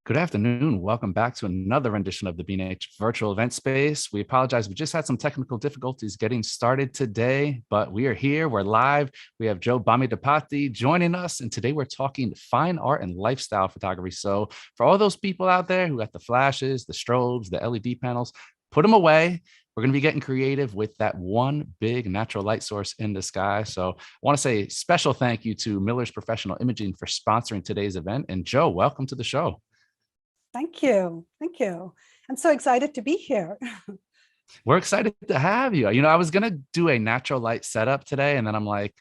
Good afternoon. Welcome back to another rendition of the B&H virtual event space. We apologize. We just had some technical difficulties getting started today, but we are here. We're live. We have Bhamidipati joining us. And today we're talking fine art and lifestyle photography. So for all those people out there who got the flashes, the strobes, the LED panels, put them away. We're going to be getting creative with that one big natural light source in the sky. So I want to say special thank you to Miller's Professional Imaging for sponsoring today's event. And Joe, welcome to the show. Thank you. Thank you. I'm so excited to be here. We're excited to have you. I was going to do a natural light setup today, and then I'm like,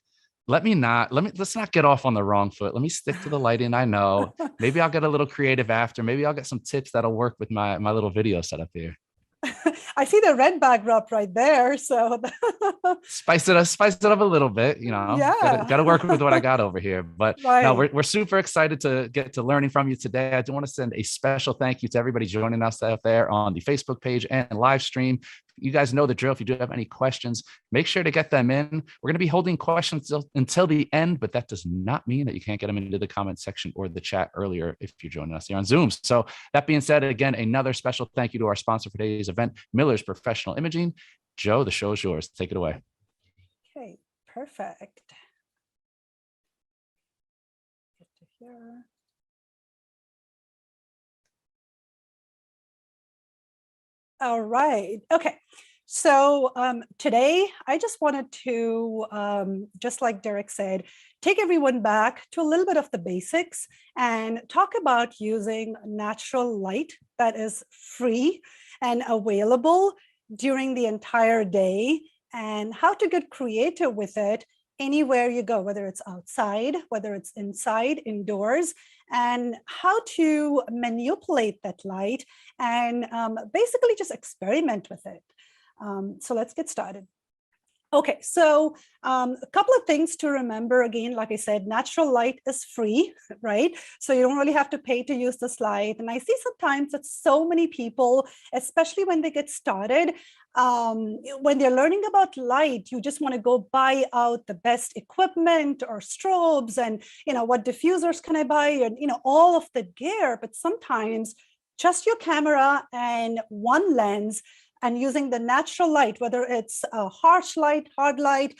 let's not get off on the wrong foot. Let me stick to the lighting I know. Maybe I'll get a little creative after. Maybe I'll get some tips that'll work with my little video setup here. I see the red backdrop right there. So spice it up a little bit, got to work with what I got over here. But right. No, we're super excited to get to learning from you today. I do want to send a special thank you to everybody joining us out there on the Facebook page and live stream. You guys know the drill. If you do have any questions, make sure to get them in. We're going to be holding questions until the end, but that does not mean that you can't get them into the comment section or the chat earlier if you're joining us here on Zoom. So that being said, again, another special thank you to our sponsor for today's event, Miller's Professional Imaging. Joe, the show is yours. Take it away. Okay, perfect. Get to here. All right. Okay. So today I just wanted to, just like Derek said, take everyone back to a little bit of the basics and talk about using natural light that is free and available during the entire day and how to get creative with it anywhere you go, whether it's outside, whether it's inside, indoors, and how to manipulate that light and basically just experiment with it. So let's get started. Okay, so a couple of things to remember. Again, like I said, natural light is free, right? So you don't really have to pay to use this light. And I see sometimes that so many people, especially when they get started, when they're learning about light, you just want to go buy out the best equipment or strobes and, what diffusers can I buy and, all of the gear. But sometimes just your camera and one lens and using the natural light, whether it's a harsh light, hard light,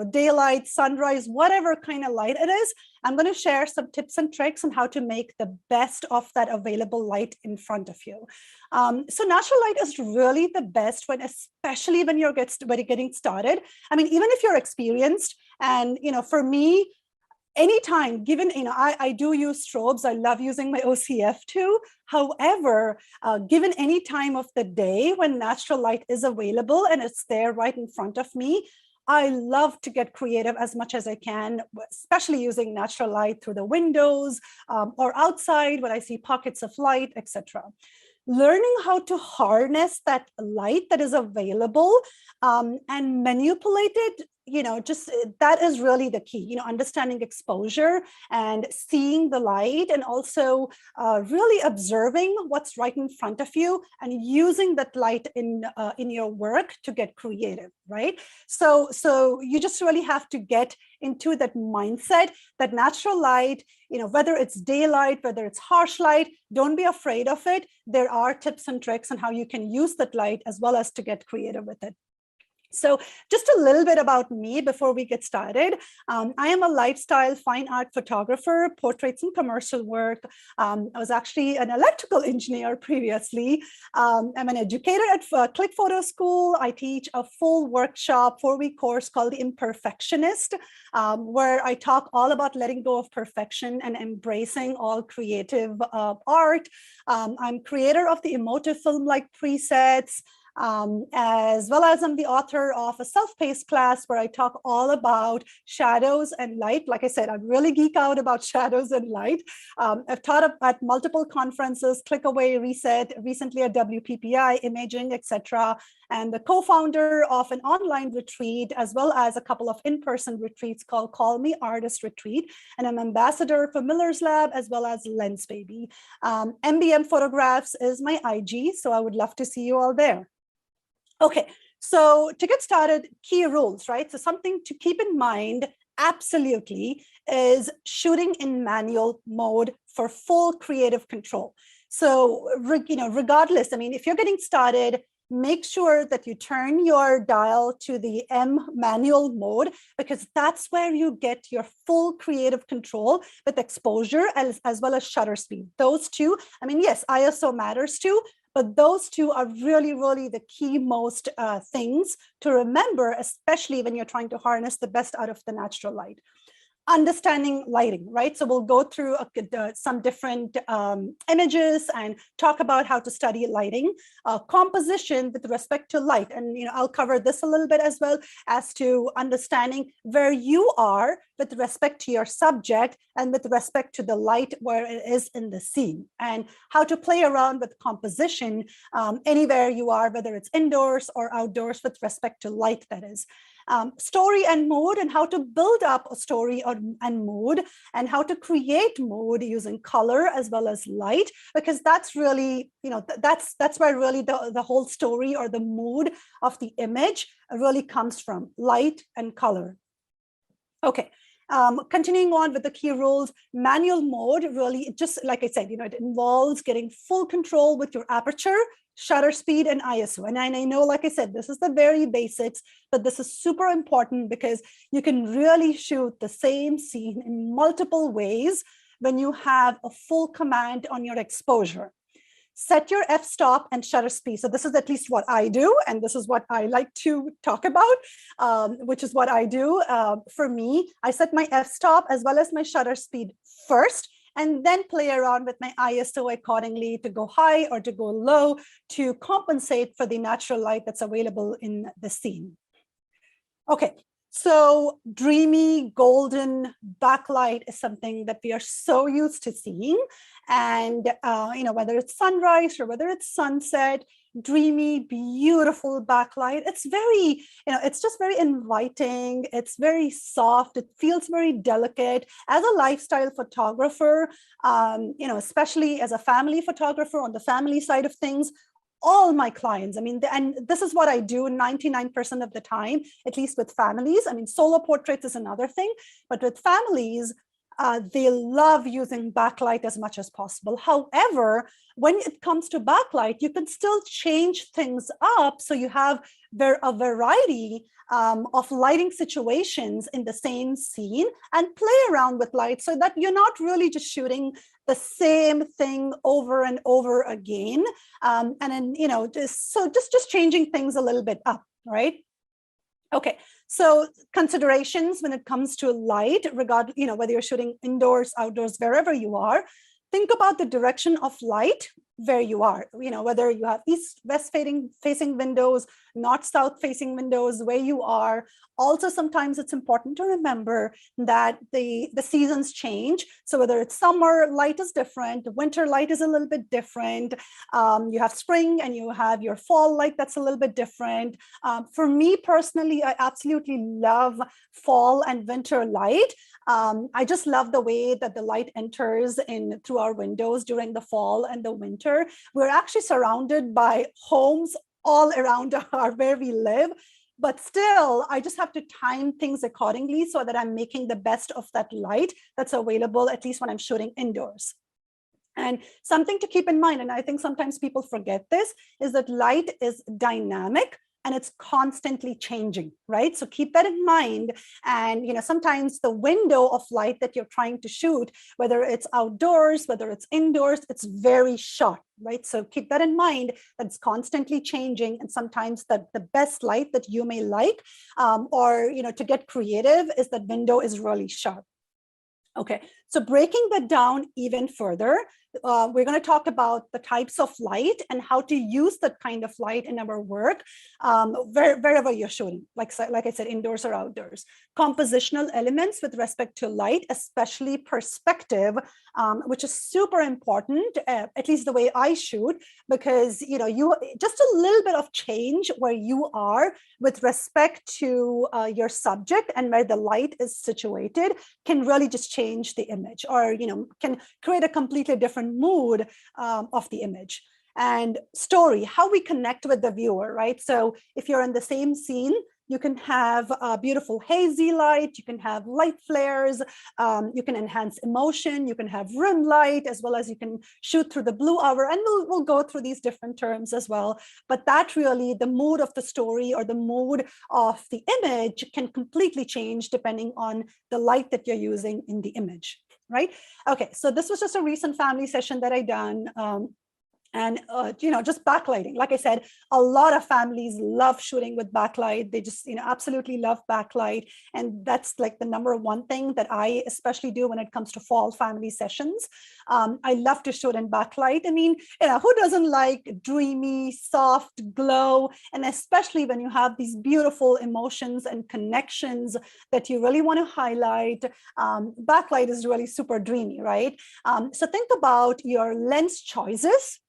daylight, sunrise, whatever kind of light it is, I'm going to share some tips and tricks on how to make the best of that available light in front of you. So natural light is really the best especially when you're getting started. I mean, even if you're experienced, and for me, anytime, given, I do use strobes. I love using my OCF too. However, given any time of the day when natural light is available and it's there right in front of me, I love to get creative as much as I can, especially using natural light through the windows or outside when I see pockets of light, etc. Learning how to harness that light that is available and manipulate it, just that is really the key, understanding exposure and seeing the light and also really observing what's right in front of you and using that light in your work to get creative, right? So you just really have to get into that mindset, that natural light, whether it's daylight, whether it's harsh light, don't be afraid of it. There are tips and tricks on how you can use that light as well as to get creative with it. So just a little bit about me before we get started. I am a lifestyle fine art photographer, portraits and commercial work. I was actually an electrical engineer previously. I'm an educator at Click Photo School. I teach a full workshop, 4-week course called The Imperfectionist, where I talk all about letting go of perfection and embracing all creative art. I'm creator of the emotive film-like presets, as well as I'm the author of a self-paced class where I talk all about shadows and light. Like I said, I really geek out about shadows and light. I've taught at multiple conferences, Click Away, Reset, recently at WPPI, Imaging, etc., and the co-founder of an online retreat, as well as a couple of in-person retreats called Call Me Artist Retreat. And I'm ambassador for Miller's Lab, as well as Lens Baby. MBM Photographs is my IG, so I would love to see you all there. Okay, so to get started, key rules, right? So something to keep in mind, absolutely, is shooting in manual mode for full creative control. So, regardless, I mean, if you're getting started, make sure that you turn your dial to the M manual mode, because that's where you get your full creative control with exposure as well as shutter speed. Those two, I mean, yes, ISO matters too, but those two are really, really the key most things to remember, especially when you're trying to harness the best out of the natural light. Understanding lighting, right? So we'll go through some different images and talk about how to study lighting, composition with respect to light. And I'll cover this a little bit as well, as to understanding where you are with respect to your subject and with respect to the light where it is in the scene, and how to play around with composition anywhere you are, whether it's indoors or outdoors with respect to light, that is. Story and mood, and how to build up a story and mood, and how to create mood using color as well as light, because that's really, that's where really the whole story or the mood of the image really comes from, light and color. Okay. Continuing on with the key rules, manual mode really, just like I said, it involves getting full control with your aperture, shutter speed, and ISO. And I know, like I said, this is the very basics, but this is super important because you can really shoot the same scene in multiple ways when you have a full command on your exposure. Set your f-stop and shutter speed. So this is at least what I do, and this is what I like to talk about, which is what I do. For me, I set my f-stop as well as my shutter speed first, and then play around with my ISO accordingly to go high or to go low to compensate for the natural light that's available in the scene. Okay. So dreamy golden backlight is something that we are so used to seeing. And, whether it's sunrise or whether it's sunset, dreamy, beautiful backlight, it's very, it's just very inviting. It's very soft. It feels very delicate. As a lifestyle photographer, especially as a family photographer on the family side of things, all my clients, I mean, and this is what I do 99% of the time, at least with families. I mean, solo portraits is another thing, but with families, they love using backlight as much as possible. However, when it comes to backlight, you can still change things up so you have a variety of lighting situations in the same scene, and play around with light so that you're not really just shooting the same thing over and over again. And then, just changing things a little bit up, right? Okay, so considerations when it comes to light, whether you're shooting indoors, outdoors, wherever you are, think about the direction of light where you are, whether you have east, west facing windows, north, south facing windows, where you are. Also, sometimes it's important to remember that the seasons change. So whether it's summer, light is different, winter light is a little bit different. You have spring and you have your fall light that's a little bit different. For me personally, I absolutely love fall and winter light. I just love the way that the light enters in through our windows during the fall and the winter. We're actually surrounded by homes all around where we live, but still, I just have to time things accordingly so that I'm making the best of that light that's available, at least when I'm shooting indoors. And something to keep in mind, and I think sometimes people forget this, is that light is dynamic and it's constantly changing, right? So keep that in mind. And sometimes the window of light that you're trying to shoot, whether it's outdoors, whether it's indoors, it's very short, right? So keep that in mind, that it's constantly changing. And sometimes the best light that you may like, or to get creative, is that window is really sharp. Okay, so breaking that down even further, we're going to talk about the types of light and how to use that kind of light in our work, wherever you're shooting, like I said, indoors or outdoors. Compositional elements with respect to light, especially perspective, which is super important, at least the way I shoot, because you just a little bit of change where you are with respect to your subject and where the light is situated can really just change the image, or can create a completely different mood of the image. And story, how we connect with the viewer, right? So if you're in the same scene, You can have beautiful hazy light. You can have light flares. You can enhance emotion. You can have rim light, as well as you can shoot through the blue hour. And we'll go through these different terms as well. But that really, the mood of the story or the mood of the image can completely change depending on the light that you're using in the image, right? Okay, so this was just a recent family session that I done. And just backlighting. Like I said, a lot of families love shooting with backlight. They just absolutely love backlight, and that's like the number one thing that I especially do when it comes to fall family sessions. I love to shoot in backlight. I mean, who doesn't like dreamy, soft glow? And especially when you have these beautiful emotions and connections that you really want to highlight, backlight is really super dreamy, right? So think about your lens choices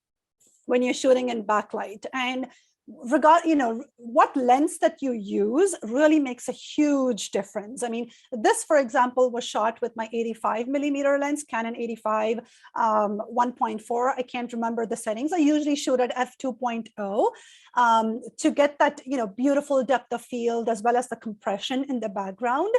when you're shooting in backlight, and what lens that you use really makes a huge difference. I mean, this, for example, was shot with my 85 millimeter lens, Canon 85 1.4. I can't remember the settings. I usually shoot at f2.0 to get that beautiful depth of field as well as the compression in the background.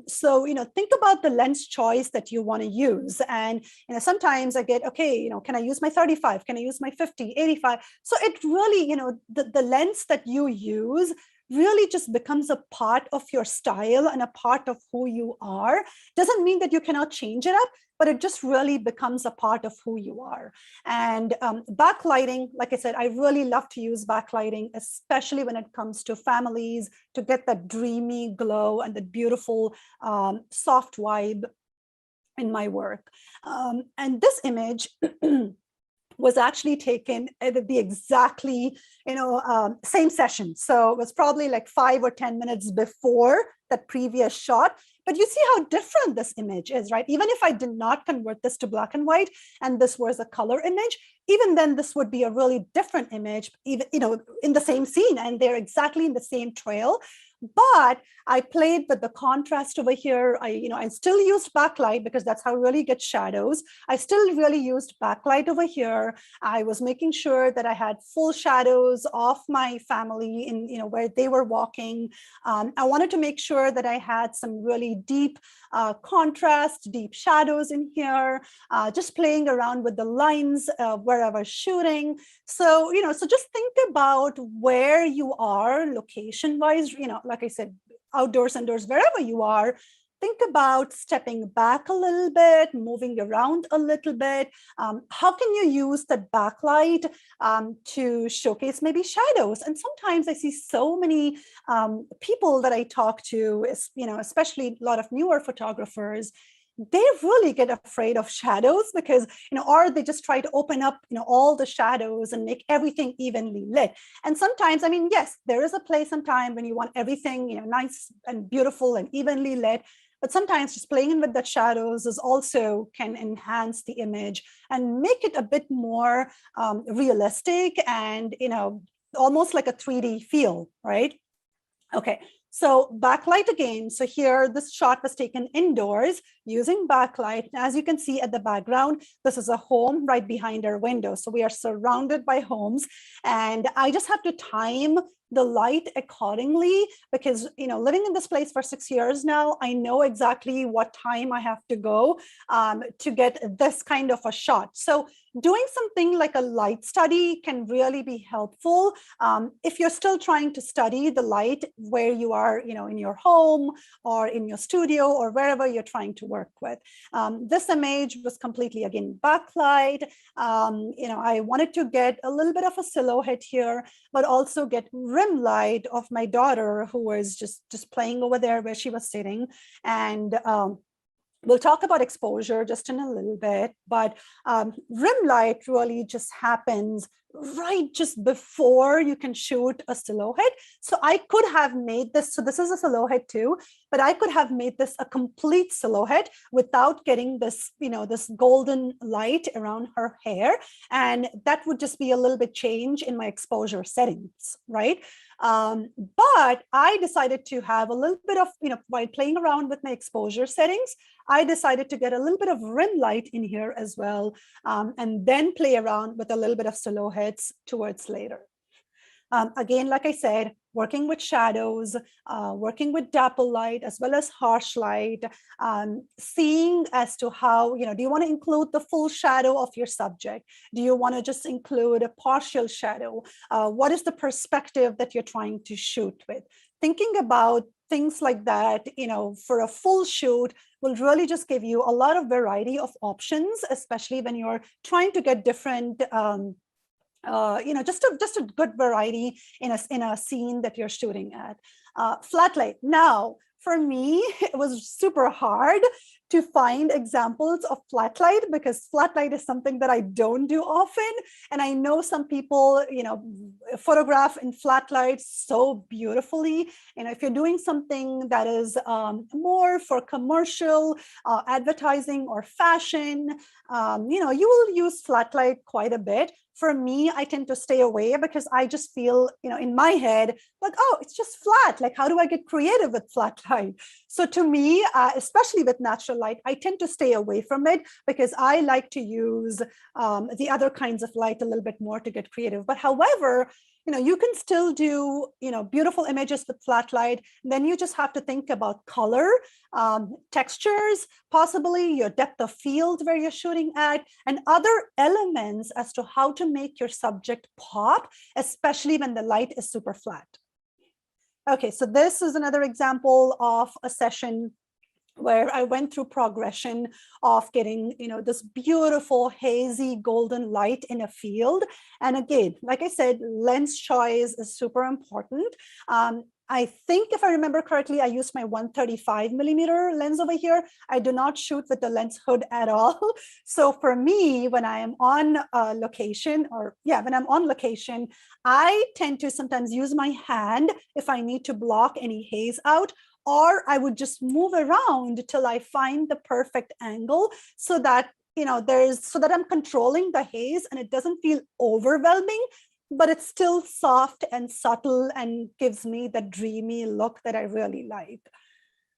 So think about the lens choice that you want to use. And sometimes I get, okay, can I use my 35? Can I use my 50, 85? So it really, the lens that you use really just becomes a part of your style and a part of who you are. Doesn't mean that you cannot change it up, but it just really becomes a part of who you are. And backlighting, like I said, I really love to use backlighting, especially when it comes to families, to get that dreamy glow and the beautiful soft vibe in my work. And this image was actually taken at the exactly same session. So it was probably like 5 or 10 minutes before that previous shot. But you see how different this image is, right? Even if I did not convert this to black and white and this was a color image, even then this would be a really different image, even in the same scene, and they're exactly in the same trail. But I played with the contrast over here. I still used backlight because that's how I really get shadows. I still really used backlight over here. I was making sure that I had full shadows of my family in where they were walking. I wanted to make sure that I had some really deep contrast, deep shadows in here, just playing around with the lines where I was shooting. So, so just think about where you are location-wise, like I said, outdoors, indoors, wherever you are. Think about stepping back a little bit, moving around a little bit. How can you use the backlight to showcase maybe shadows? And sometimes I see so many people that I talk to, especially a lot of newer photographers, they really get afraid of shadows because, or they just try to open up, all the shadows and make everything evenly lit. And sometimes, I mean, yes, there is a place and time when you want everything, nice and beautiful and evenly lit. But sometimes just playing with the shadows is also can enhance the image and make it a bit more realistic and, almost like a 3D feel, right? Okay, so backlight again. So here, this shot was taken indoors using backlight. As you can see at the background, this is a home right behind our window. So we are surrounded by homes, and I just have to time the light accordingly because, living in this place for 6 years now, I know exactly what time I have to go to get this kind of a shot. So doing something like a light study can really be helpful if you're still trying to study the light where you are, in your home or in your studio or wherever you're trying to work with. This image was completely, again, backlight. I wanted to get a little bit of a silhouette here, but also get rim light of my daughter who was just playing over there where she was sitting. And we'll talk about exposure just in a little bit, but rim light really just happens right just before you can shoot a silhouette. So I could have made this, so this is a silhouette too, but I could have made this a complete silhouette without getting this, this golden light around her hair. And that would just be a little bit change in my exposure settings, right? But I decided to have a little bit of, while playing around with my exposure settings, I decided to get a little bit of rim light in here as well, and then play around with a little bit of silhouettes towards later. Again, like I said, working with shadows, working with dapple light as well as harsh light, seeing as to how, do you want to include the full shadow of your subject? Do you want to just include a partial shadow? What is the perspective that you're trying to shoot with? Thinking about things like that, for a full shoot will really just give you a lot of variety of options, especially when you're trying to get different just a good variety in a scene that you're shooting at. Flat light. Now, for me, it was super hard to find examples of flat light because flat light is something that I don't do often. And I know some people, photograph in flat light so beautifully. If you're doing something that is more for commercial, advertising or fashion, you will use flat light quite a bit. For me, I tend to stay away because I just feel, in my head, like, oh, it's just flat. Like, how do I get creative with flat light? So to me, especially with natural light, I tend to stay away from it because I like to use the other kinds of light a little bit more to get creative. But however, you can still do, beautiful images with flat light. Then you just have to think about color, textures, possibly your depth of field where you're shooting at, and other elements as to how to make your subject pop, especially when the light is super flat. Okay, so this is another example of a session where I went through progression of getting, this beautiful hazy golden light in a field. And again, like I said, lens choice is super important. I think if I remember correctly, I used my 135 millimeter lens over here. I do not shoot with the lens hood at all. So for me, when I am on location, I tend to sometimes use my hand if I need to block any haze out, or I would just move around till I find the perfect angle so that, so that I'm controlling the haze and it doesn't feel overwhelming, but it's still soft and subtle and gives me the dreamy look that I really like.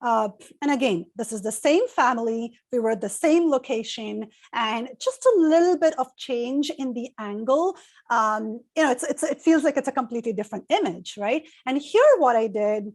And again, this is the same family. We were at the same location, and just a little bit of change in the angle. It feels like it's a completely different image, right? And here, what I did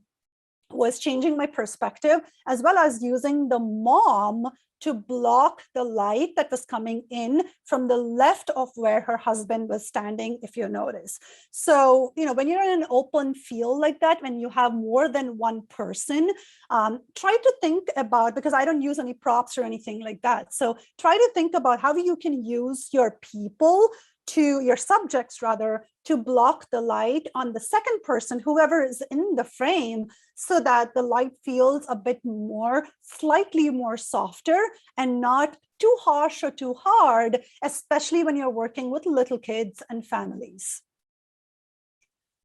was changing my perspective as well as using the mom to block the light that was coming in from the left of where her husband was standing, if you notice. So, when you're in an open field like that, when you have more than one person, try to think about, because I don't use any props or anything like that. So try to think about how you can use your people, to your subjects rather, to block the light on the second person, whoever is in the frame, so that the light feels a bit more, slightly more softer and not too harsh or too hard, especially when you're working with little kids and families.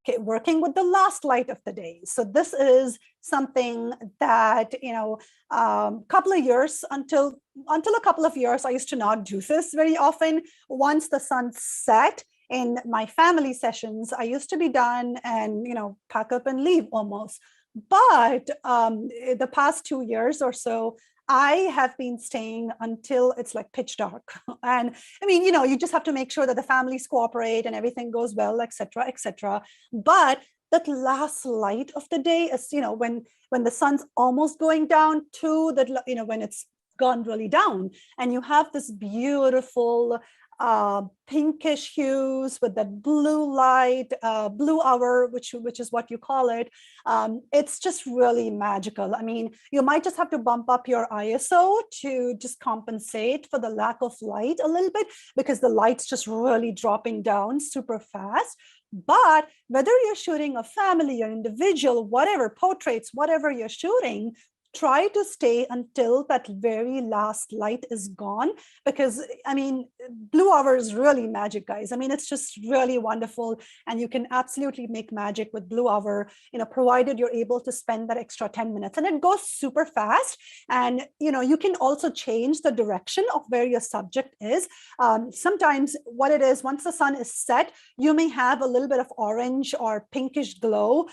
Okay, working with the last light of the day. So this is something that, couple of years, until a couple of years, I used to not do this very often. Once the sun set in my family sessions, I used to be done and, pack up and leave almost. But the past 2 years or so, I have been staying until it's like pitch dark. And I mean, you just have to make sure that the families cooperate and everything goes well, et cetera, et cetera. But that last light of the day is, when the sun's almost going down to the, when it's gone really down, and you have this beautiful pinkish hues with that blue light, blue hour, which is what you call it. It's just really magical. I mean, you might just have to bump up your ISO to just compensate for the lack of light a little bit, because the light's just really dropping down super fast. But whether you're shooting a family or individual, whatever, portraits, whatever you're shooting, try to stay until that very last light is gone, because I mean, blue hour is really magic, guys. I mean, it's just really wonderful, and you can absolutely make magic with blue hour, provided you're able to spend that extra 10 minutes, and it goes super fast. And you can also change the direction of where your subject is. Sometimes what it is, once the sun is set, you may have a little bit of orange or pinkish glow,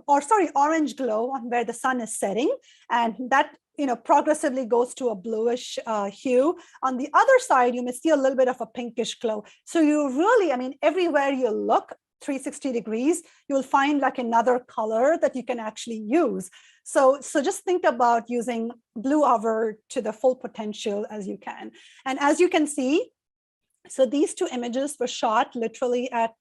orange glow on where the sun is setting. And that progressively goes to a bluish hue. On the other side, you may see a little bit of a pinkish glow. So you really, I mean, everywhere you look 360 degrees, you'll find like another color that you can actually use. So just think about using blue hour to the full potential as you can. And as you can see, so these two images were shot literally at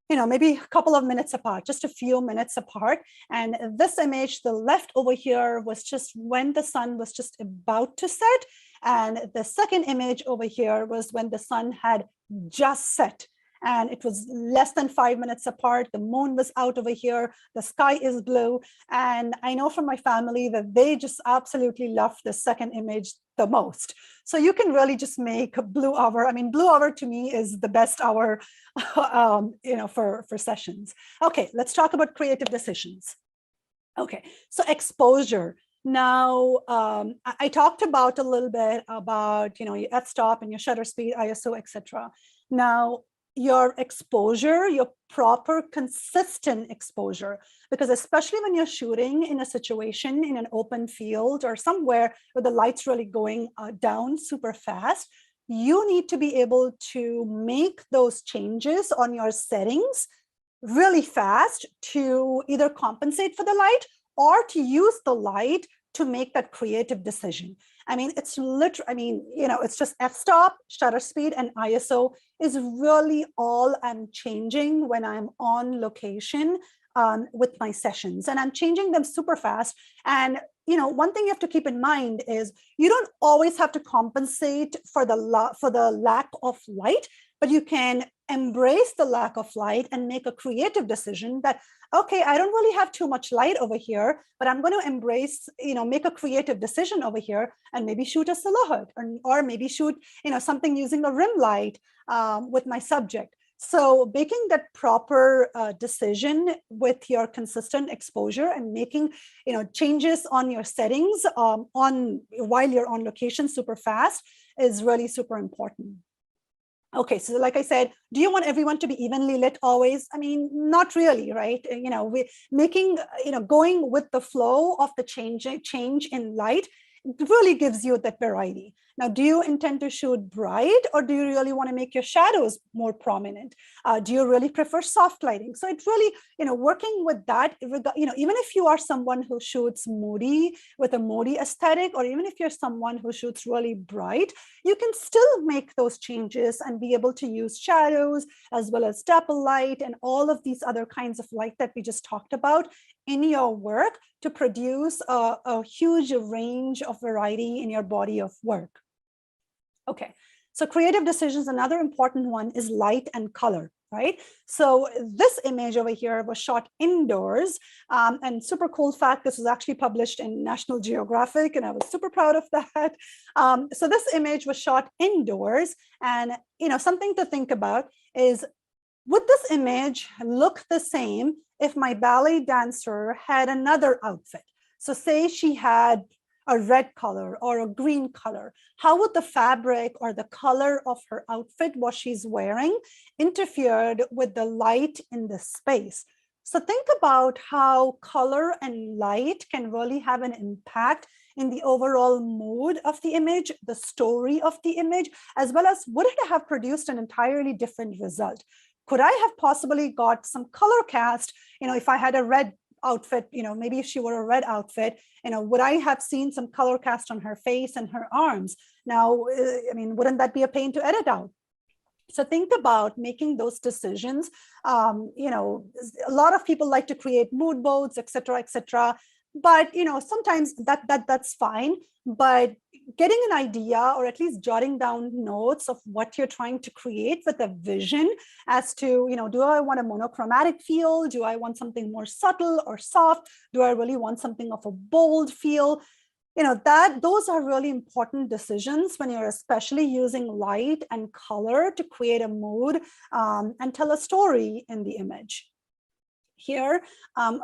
maybe a couple of minutes apart, just a few minutes apart. And this image, the left over here, was just when the sun was just about to set. And the second image over here was when the sun had just set. And it was less than 5 minutes apart. The moon was out over here. The sky is blue. And I know from my family that they just absolutely love the second image the most. So you can really just make blue hour. I mean, blue hour to me is the best hour, for sessions. Okay, let's talk about creative decisions. Okay, so exposure. Now, I talked about a little bit about, your f-stop and your shutter speed, ISO, etc. Now, your exposure, your proper consistent exposure, because especially when you're shooting in a situation in an open field or somewhere where the light's really going down super fast, you need to be able to make those changes on your settings really fast to either compensate for the light or to use the light to make that creative decision. I mean, it's literally, it's just f-stop, shutter speed, and ISO is really all I'm changing when I'm on location with my sessions, and I'm changing them super fast. And one thing you have to keep in mind is you don't always have to compensate for the lack of light, but you can embrace the lack of light and make a creative decision that, okay, I don't really have too much light over here, but I'm going to embrace, make a creative decision over here and maybe shoot a silhouette or maybe shoot, something using a rim light with my subject. So making that proper decision with your consistent exposure and making, changes on your settings while you're on location super fast is really super important. Okay, so like I said, do you want everyone to be evenly lit always? I mean, not really, right? We making, going with the flow of the change in light really gives you that variety. Now, do you intend to shoot bright, or do you really want to make your shadows more prominent? Do you really prefer soft lighting? So it's really, working with that, even if you are someone who shoots moody with a moody aesthetic, or even if you're someone who shoots really bright, you can still make those changes and be able to use shadows as well as dapple light and all of these other kinds of light that we just talked about in your work to produce a huge range of variety in your body of work. Okay, so creative decisions, another important one is light and color, right? So this image over here was shot indoors, and super cool fact, this was actually published in National Geographic, and I was super proud of that. So this image was shot indoors, and something to think about is, would this image look the same if my ballet dancer had another outfit? So say she had a red color or a green color, how would the fabric or the color of her outfit, what she's wearing, interfered with the light in the space? So think about how color and light can really have an impact in the overall mood of the image, the story of the image, as well as would it have produced an entirely different result? Could I have possibly got some color cast, if I had a red outfit, maybe if she wore a red outfit, would I have seen some color cast on her face and her arms? Now, I mean, wouldn't that be a pain to edit out? So think about making those decisions. A lot of people like to create mood boards, et cetera, but sometimes that's fine. But getting an idea, or at least jotting down notes of what you're trying to create with a vision as to, do I want a monochromatic feel? Do I want something more subtle or soft? Do I really want something of a bold feel? Those are really important decisions when you're especially using light and color to create a mood and tell a story in the image. Here,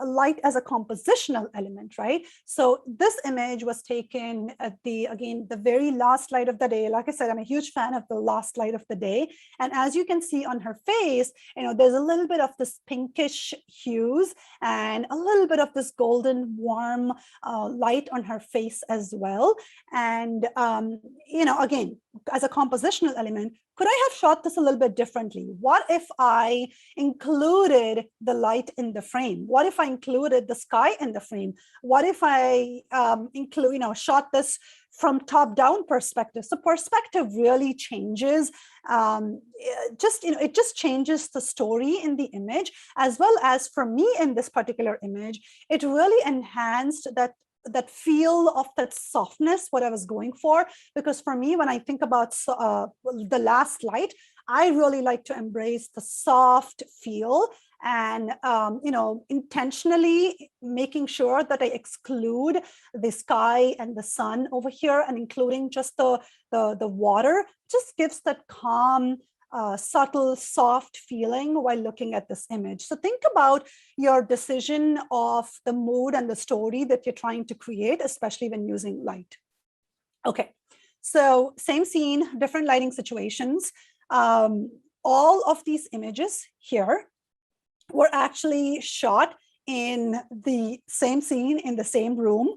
light as a compositional element, right? So this image was taken at the very last light of the day. Like I said, I'm a huge fan of the last light of the day. And as you can see on her face, there's a little bit of this pinkish hues and a little bit of this golden warm light on her face as well. And, again, as a compositional element, could I have shot this a little bit differently? What if I included the light in the frame? What if I included the sky in the frame? What if I shot this from top-down perspective? So perspective really changes. It just changes the story in the image, as well as for me in this particular image, it really enhanced that feel of that softness, what I was going for. Because for me, when I think about the last light, I really like to embrace the soft feel and intentionally making sure that I exclude the sky and the sun over here and including just the water just gives that calm, subtle, soft feeling while looking at this image. So think about your decision of the mood and the story that you're trying to create, especially when using light. Okay, so same scene, different lighting situations. All of these images here were actually shot in the same scene, in the same room,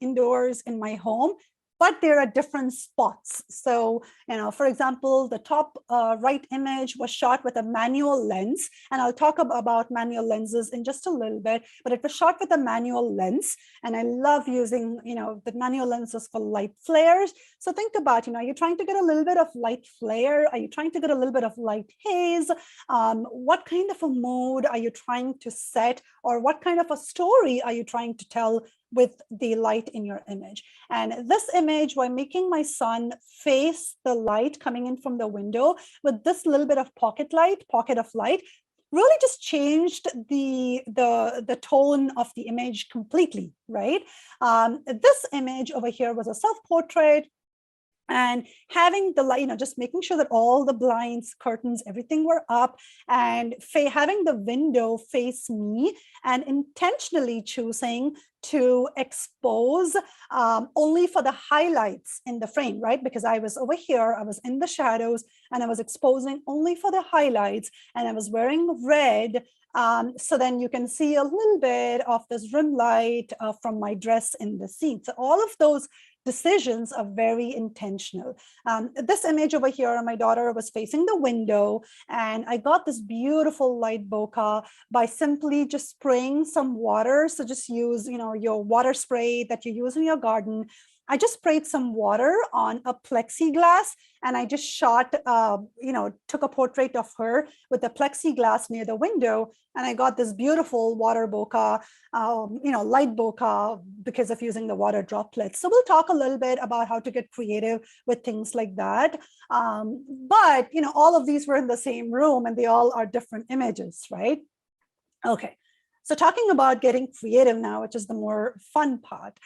indoors in my home, but there are different spots. So, for example, the top right image was shot with a manual lens, and I'll talk about manual lenses in just a little bit, but it was shot with a manual lens, and I love using, the manual lenses for light flares. So think about, are you trying to get a little bit of light flare? Are you trying to get a little bit of light haze? What kind of a mood are you trying to set, or what kind of a story are you trying to tell with the light in your image? And this image, by making my son face the light coming in from the window with this little bit of pocket of light, really just changed the tone of the image completely, right? This image over here was a self-portrait, and having the light, just making sure that all the blinds, curtains, everything were up, and having the window face me, and intentionally choosing to expose only for the highlights in the frame, right? Because I was over here, I was in the shadows, and I was exposing only for the highlights, and I was wearing red. So then you can see a little bit of this rim light from my dress in the scene. So all of those decisions are very intentional. This image over here, my daughter was facing the window, and I got this beautiful light bokeh by simply just spraying some water. So just use, your water spray that you use in your garden. I just sprayed some water on a plexiglass, and I just shot, took a portrait of her with the plexiglass near the window, and I got this beautiful water bokeh, light bokeh, because of using the water droplets. So we'll talk a little bit about how to get creative with things like that. But, all of these were in the same room, and they all are different images, right? Okay. So talking about getting creative now, which is the more fun part,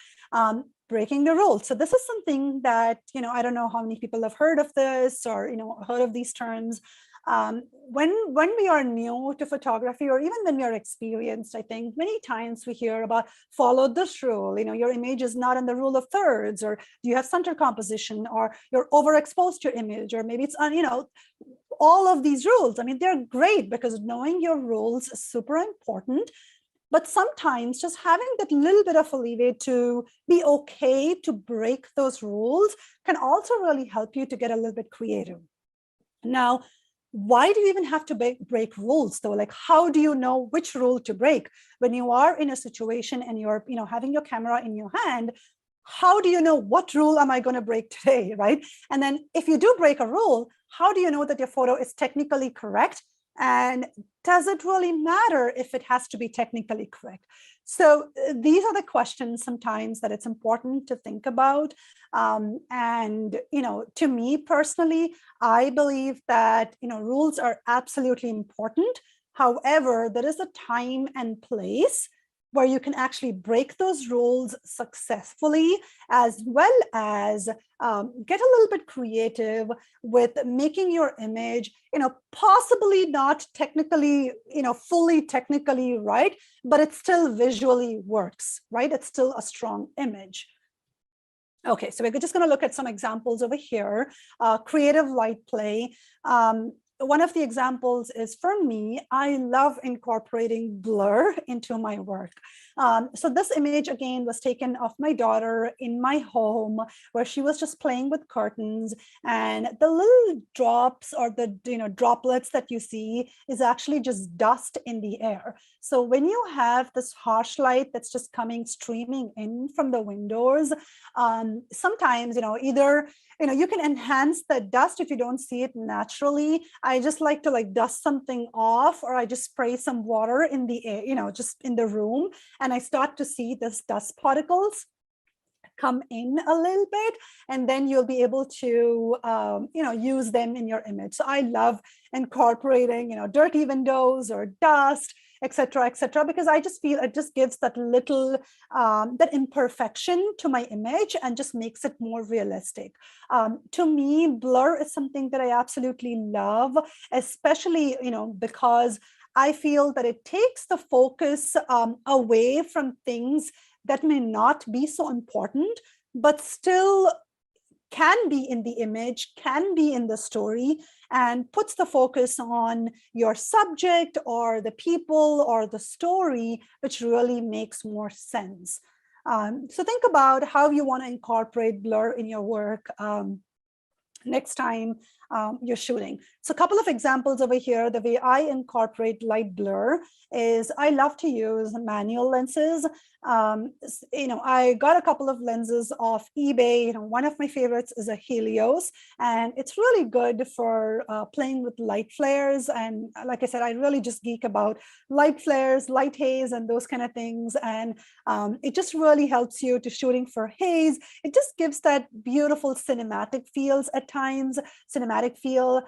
breaking the rules. So this is something that, I don't know how many people have heard of this or, heard of these terms. When we are new to photography, or even when we are experienced, I think many times we hear about follow this rule, your image is not in the rule of thirds, or do you have center composition, or you're overexposed your image, or maybe it's, all of these rules. I mean, they're great because knowing your rules is super important. But sometimes just having that little bit of a leeway to be okay to break those rules can also really help you to get a little bit creative. Now, why do you even have to break rules though? Like, how do you know which rule to break? When you are in a situation and you're, having your camera in your hand, how do you know what rule am I going to break today, right? And then if you do break a rule, how do you know that your photo is technically correct? And does it really matter if it has to be technically correct? So these are the questions sometimes that it's important to think about. And, to me personally, I believe that, rules are absolutely important. However, there is a time and place where you can actually break those rules successfully, as well as get a little bit creative with making your image, possibly not technically, fully technically right, but it still visually works, right? It's still a strong image. Okay, so we're just going to look at some examples over here. Creative light play. one of the examples is for me, I love incorporating blur into my work. So this image again was taken of my daughter in my home where she was just playing with curtains, and the little drops or the droplets that you see is actually just dust in the air. So when you have this harsh light that's just coming streaming in from the windows, sometimes either you can enhance the dust if you don't see it naturally. I just like to dust something off, or I just spray some water in the air, just in the room, and I start to see this dust particles come in a little bit, and then you'll be able to use them in your image. So I love incorporating dirty windows or dust, etc., because I just feel it just gives that little that imperfection to my image and just makes it more realistic. To me, blur is something that I absolutely love, especially because I feel that it takes the focus away from things that may not be so important, but still can be in the image, can be in the story, and puts the focus on your subject or the people or the story, which really makes more sense. So think about how you want to incorporate blur in your work next time you're shooting. So a couple of examples over here. The way I incorporate light blur is I love to use manual lenses. I got a couple of lenses off eBay. One of my favorites is a Helios, and it's really good for playing with light flares. And like I said, I really just geek about light flares, light haze, and those kind of things. And it just really helps you to shooting for haze. It just gives that beautiful cinematic feels at times, cinematic feel.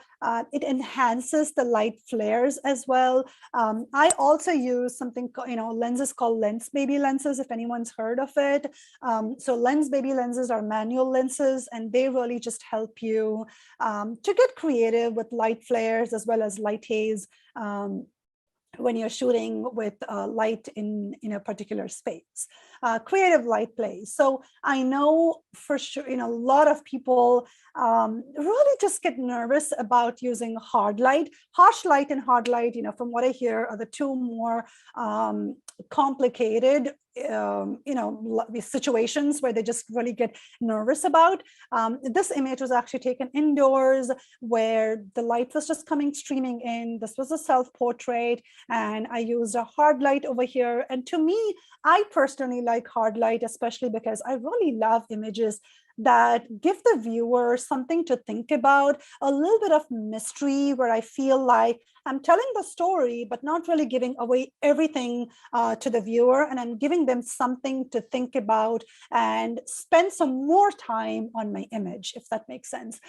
It enhances the light flares as well. I also use something, lenses called Lens Baby lenses, if anyone's heard of it. So Lens Baby lenses are manual lenses, and they really just help you to get creative with light flares as well as light haze when you're shooting with light in a particular space. Creative light plays. So I know for sure, a lot of people really just get nervous about using hard light. Harsh light and hard light, from what I hear, are the two more complicated situations where they just really get nervous about. This image was actually taken indoors where the light was just coming streaming in. This was a self-portrait, and I used a hard light over here. And to me, I personally like hard light, especially because I really love images that give the viewer something to think about, a little bit of mystery, where I feel like I'm telling the story, but not really giving away everything to the viewer, and I'm giving them something to think about and spend some more time on my image, if that makes sense.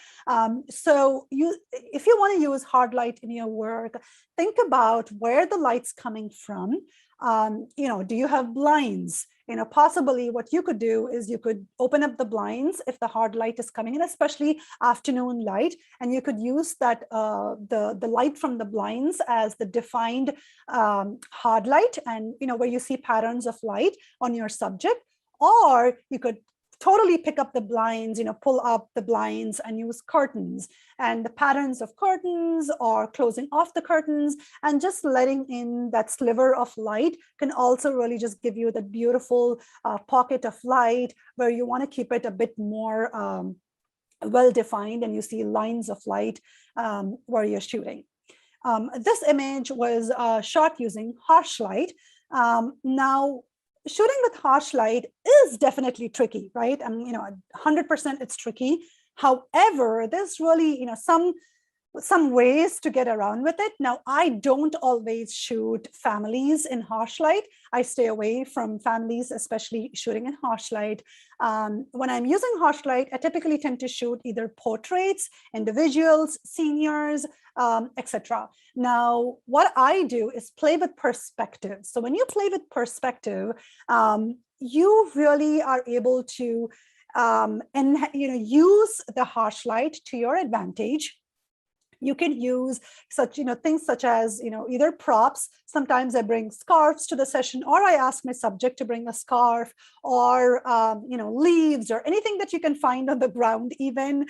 So if you want to use hard light in your work, think about where the light's coming from. Do you have blinds? Possibly what you could do is you could open up the blinds if the hard light is coming in, especially afternoon light, and you could use that the light from the blinds as the defined hard light, and where you see patterns of light on your subject. Or you could totally pick up the blinds, pull up the blinds and use curtains, and the patterns of curtains or closing off the curtains and just letting in that sliver of light can also really just give you that beautiful pocket of light where you want to keep it a bit more well-defined, and you see lines of light where you're shooting. This image was shot using harsh light. Now, shooting with harsh light is definitely tricky, right? 100% it's tricky. However, there's really, some ways to get around with it. Now, I don't always shoot families in harsh light. I stay away from families, especially shooting in harsh light. When I'm using harsh light, I typically tend to shoot either portraits, individuals, seniors, etc. Now, what I do is play with perspective. So when you play with perspective, you really are able to use the harsh light to your advantage You can use such, things such as, either props. Sometimes I bring scarves to the session, or I ask my subject to bring a scarf, or, leaves, or anything that you can find on the ground even.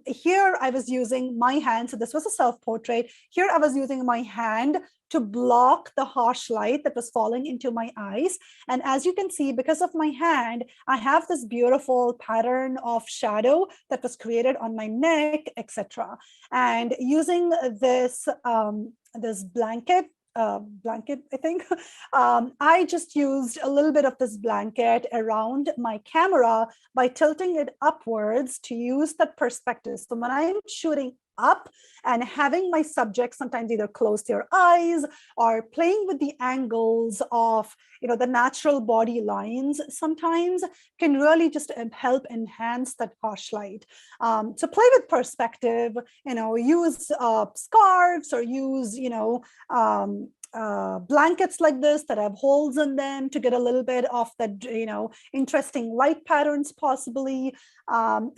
Here I was using my hand. So this was a self-portrait. Here I was using my hand to block the harsh light that was falling into my eyes. And as you can see, because of my hand, I have this beautiful pattern of shadow that was created on my neck, etc. And using this, this blanket, I think, I just used a little bit of this blanket around my camera by tilting it upwards to use that perspective. So when I'm shooting up and having my subject sometimes either close their eyes or playing with the angles of, the natural body lines, sometimes can really just help enhance that harsh light. So play with perspective, use scarves, or use, blankets like this that have holes in them to get a little bit of that, interesting light patterns possibly. And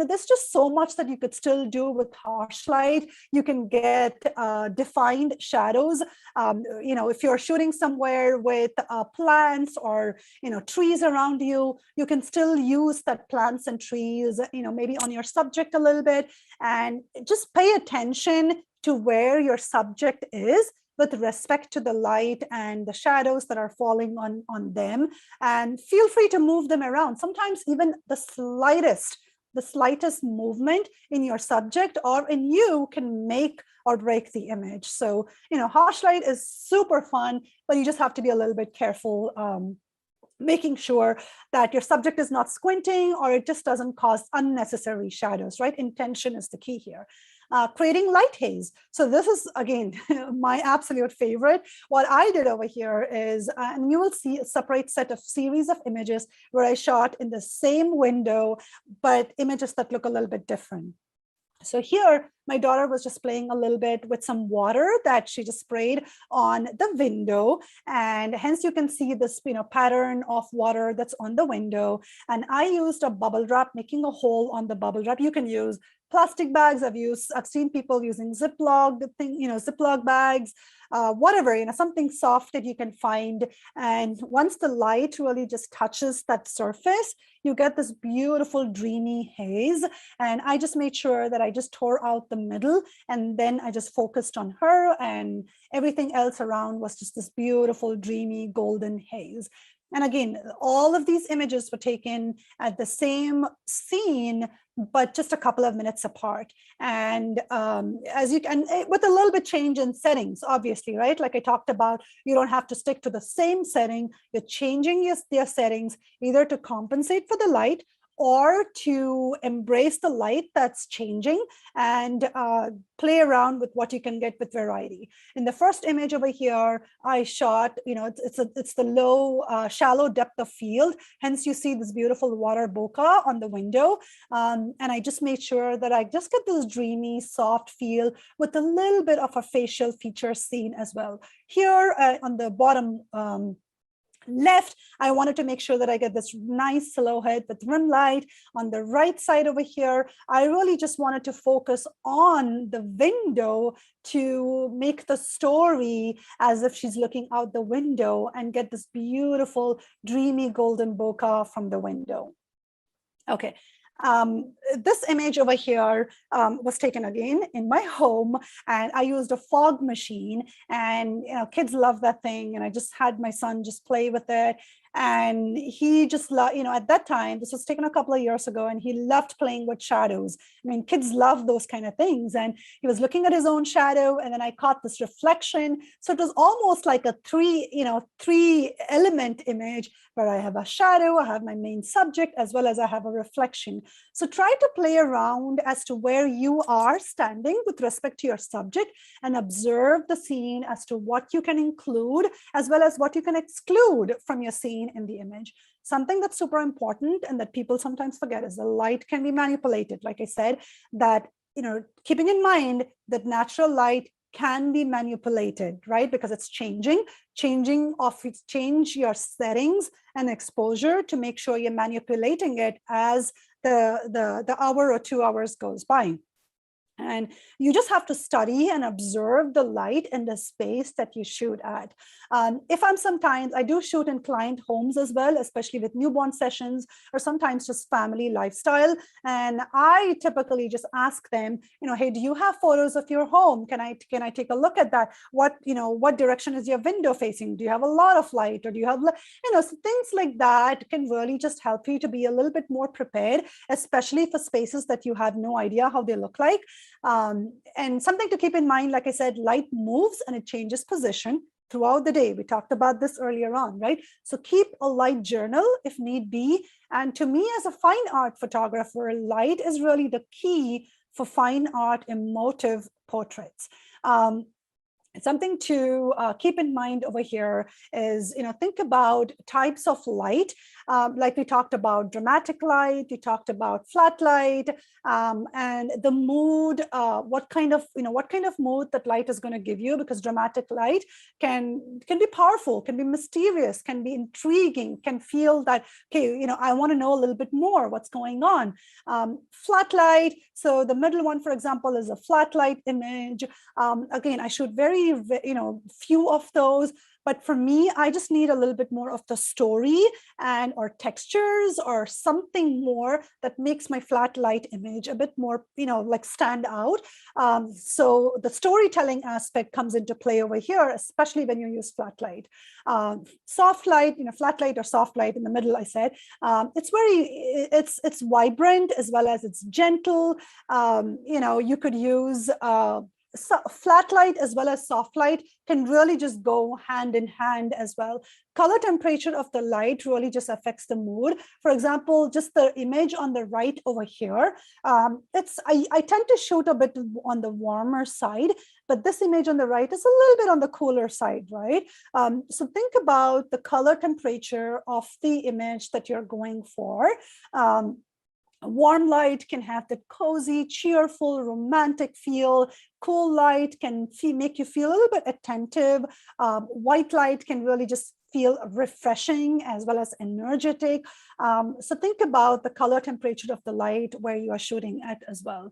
there's just so much that you could still do with harsh light. You can get defined shadows. If you're shooting somewhere with plants or trees around you, you can still use that plants and trees, maybe on your subject a little bit, and just pay attention to where your subject is with respect to the light and the shadows that are falling on them, and feel free to move them around. Sometimes even the slightest movement in your subject or in you can make or break the image. So, harsh light is super fun, but you just have to be a little bit careful, making sure that your subject is not squinting or it just doesn't cause unnecessary shadows, right? Intention is the key here. Creating light haze. So this is, again, my absolute favorite. What I did over here is, and you will see a separate set of series of images where I shot in the same window, but images that look a little bit different. So here, my daughter was just playing a little bit with some water that she just sprayed on the window. And hence you can see this, pattern of water that's on the window. And I used a bubble wrap, making a hole on the bubble wrap. You can use plastic bags. I've seen people using Ziploc bags, whatever, something soft that you can find. And once the light really just touches that surface, you get this beautiful dreamy haze. And I just made sure that I just tore out the middle, and then I just focused on her, and everything else around was just this beautiful dreamy golden haze. And again, all of these images were taken at the same scene, but just a couple of minutes apart. And as you can, with a little bit change in settings, obviously, right? Like I talked about, you don't have to stick to the same setting. You're changing their settings either to compensate for the light or to embrace the light that's changing, and play around with what you can get with variety. In the first image over here, I shot, it's the low, shallow depth of field. Hence you see this beautiful water bokeh on the window. And I just made sure that I just get this dreamy, soft feel with a little bit of a facial feature scene as well. Here on the bottom, left, I wanted to make sure that I get this nice silhouette with rim light. On the right side over here, I really just wanted to focus on the window to make the story as if she's looking out the window and get this beautiful dreamy golden bokeh from the window. Okay. This image over here was taken again in my home, and I used a fog machine, and kids love that thing, and I just had my son just play with it. And he just at that time, this was taken a couple of years ago, and he loved playing with shadows. I mean, kids love those kind of things. And he was looking at his own shadow, and then I caught this reflection. So it was almost like a three element image where I have a shadow, I have my main subject, as well as I have a reflection. So try to play around as to where you are standing with respect to your subject, and observe the scene as to what you can include as well as what you can exclude from your scene in the image. Something that's super important and that people sometimes forget is the light can be manipulated. Like I said, that, keeping in mind that natural light can be manipulated, right? Because it's change your settings and exposure to make sure you're manipulating it as the hour or 2 hours goes by. And you just have to study and observe the light in the space that you shoot at. If sometimes I do shoot in client homes as well, especially with newborn sessions or sometimes just family lifestyle. And I typically just ask them, hey, do you have photos of your home? Can I take a look at that? What direction is your window facing? Do you have a lot of light, or do you have, so things like that can really just help you to be a little bit more prepared, especially for spaces that you have no idea how they look like. And something to keep in mind, like I said, light moves and it changes position throughout the day. We talked about this earlier on, right? So keep a light journal if need be. And to me, as a fine art photographer, light is really the key for fine art emotive portraits. Something to keep in mind over here is, think about types of light. Like we talked about dramatic light, we talked about flat light, and the mood, what kind of mood that light is going to give you, because dramatic light can be powerful, can be mysterious, can be intriguing, can feel that, okay, I want to know a little bit more what's going on. Flat light, so the middle one, for example, is a flat light image. Again, I shoot very few of those, but for me, I just need a little bit more of the story or textures or something more that makes my flat light image a bit more, like stand out. So the storytelling aspect comes into play over here, especially when you use flat light. Soft light, flat light or soft light in the middle, I said, it's vibrant as well as it's gentle. You could use flat light as well as soft light can really just go hand in hand as well. Color temperature of the light really just affects the mood. For example, just the image on the right over here, I tend to shoot a bit on the warmer side, but this image on the right is a little bit on the cooler side, right? So think about the color temperature of the image that you're going for. Warm light can have that cozy, cheerful, romantic feel. Cool light can make you feel a little bit attentive. White light can really just feel refreshing as well as energetic. So think about the color temperature of the light where you are shooting at as well.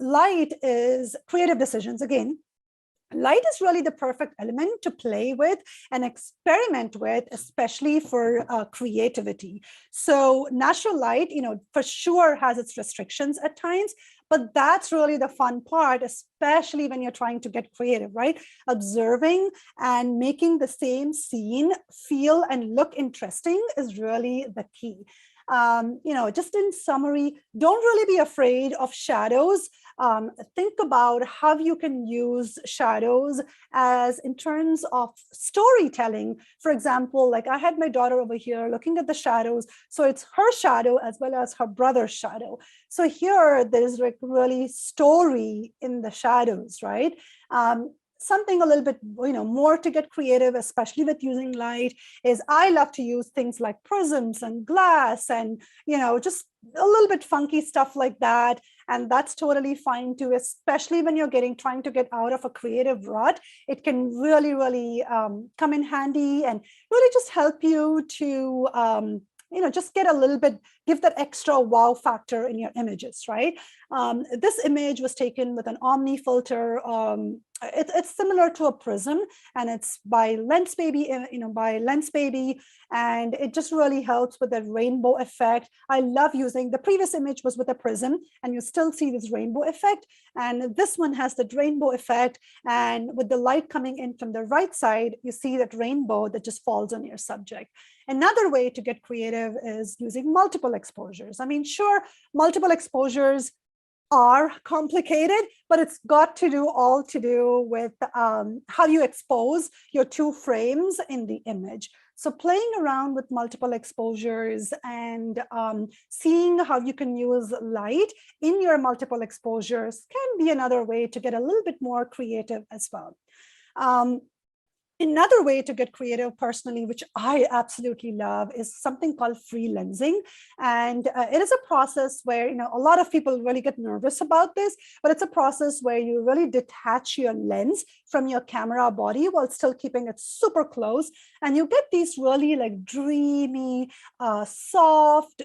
Light is creative decisions. Again, light is really the perfect element to play with and experiment with, especially for creativity. So natural light, for sure has its restrictions at times, but that's really the fun part, especially when you're trying to get creative, right? Observing and making the same scene feel and look interesting is really the key. Just in summary, don't really be afraid of shadows. Think about how you can use shadows as in terms of storytelling. For example, like I had my daughter over here looking at the shadows. So it's her shadow as well as her brother's shadow. So here there's like really story in the shadows, right? Something a little bit more to get creative, especially with using light, is I love to use things like prisms and glass and just a little bit funky stuff like that. And that's totally fine too, especially when you're trying to get out of a creative rut. It can really come in handy and really just help you to just get a little bit, give that extra wow factor in your images, right? This image was taken with an Omni filter. It's similar to a prism, and it's by Lens Baby, and it just really helps with the rainbow effect. I love using, the previous image was with a prism, and you still see this rainbow effect, and this one has the rainbow effect, and with the light coming in from the right side, you see that rainbow that just falls on your subject. Another way to get creative is using multiple exposures. I mean, sure, multiple exposures are complicated, but it's got to do with how you expose your two frames in the image. So playing around with multiple exposures and seeing how you can use light in your multiple exposures can be another way to get a little bit more creative as well. Another way to get creative personally, which I absolutely love, is something called free lensing. And it is a process where, a lot of people really get nervous about this, but it's a process where you really detach your lens from your camera body while still keeping it super close. And you get these really like dreamy, soft,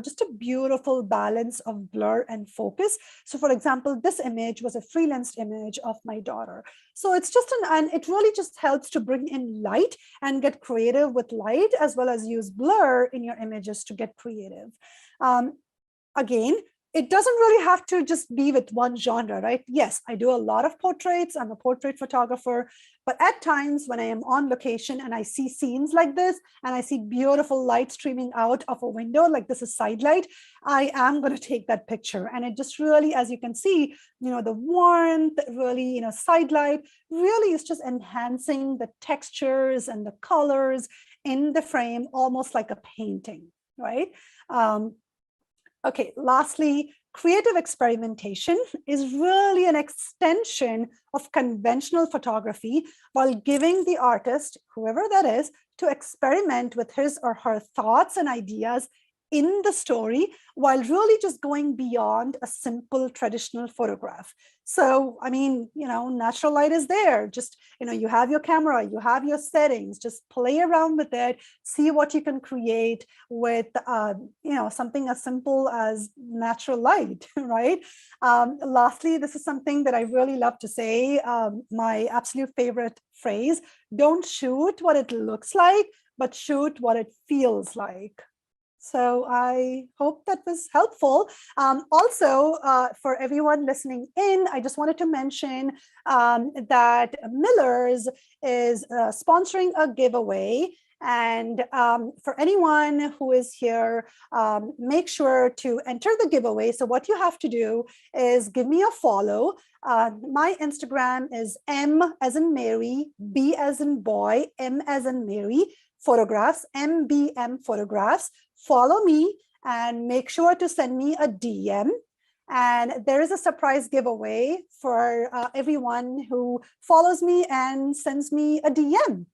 just a beautiful balance of blur and focus. So for example, this image was a free lensed image of my daughter. So it's just and it really just helps to bring in light and get creative with light, as well as use blur in your images to get creative. Again, it doesn't really have to just be with one genre, right? Yes, I do a lot of portraits. I'm a portrait photographer. But at times when I am on location and I see scenes like this, and I see beautiful light streaming out of a window, like this is side light, I am going to take that picture. And it just really, as you can see, the warmth, really, side light really is just enhancing the textures and the colors in the frame, almost like a painting, right? Okay, lastly, creative experimentation is really an extension of conventional photography while giving the artist, whoever that is, to experiment with his or her thoughts and ideas in the story while really just going beyond a simple traditional photograph. So, I mean, natural light is there. Just, you have your camera, you have your settings, just play around with it, see what you can create with, something as simple as natural light, right? Lastly, this is something that I really love to say, my absolute favorite phrase: don't shoot what it looks like, but shoot what it feels like. So I hope that was helpful. Also, for everyone listening in, I just wanted to mention that Miller's is sponsoring a giveaway. And for anyone who is here, make sure to enter the giveaway. So what you have to do is give me a follow. My Instagram is M as in Mary, B as in boy, M as in Mary, photographs, MBM photographs. Follow me and make sure to send me a DM. And there is a surprise giveaway for everyone who follows me and sends me a DM.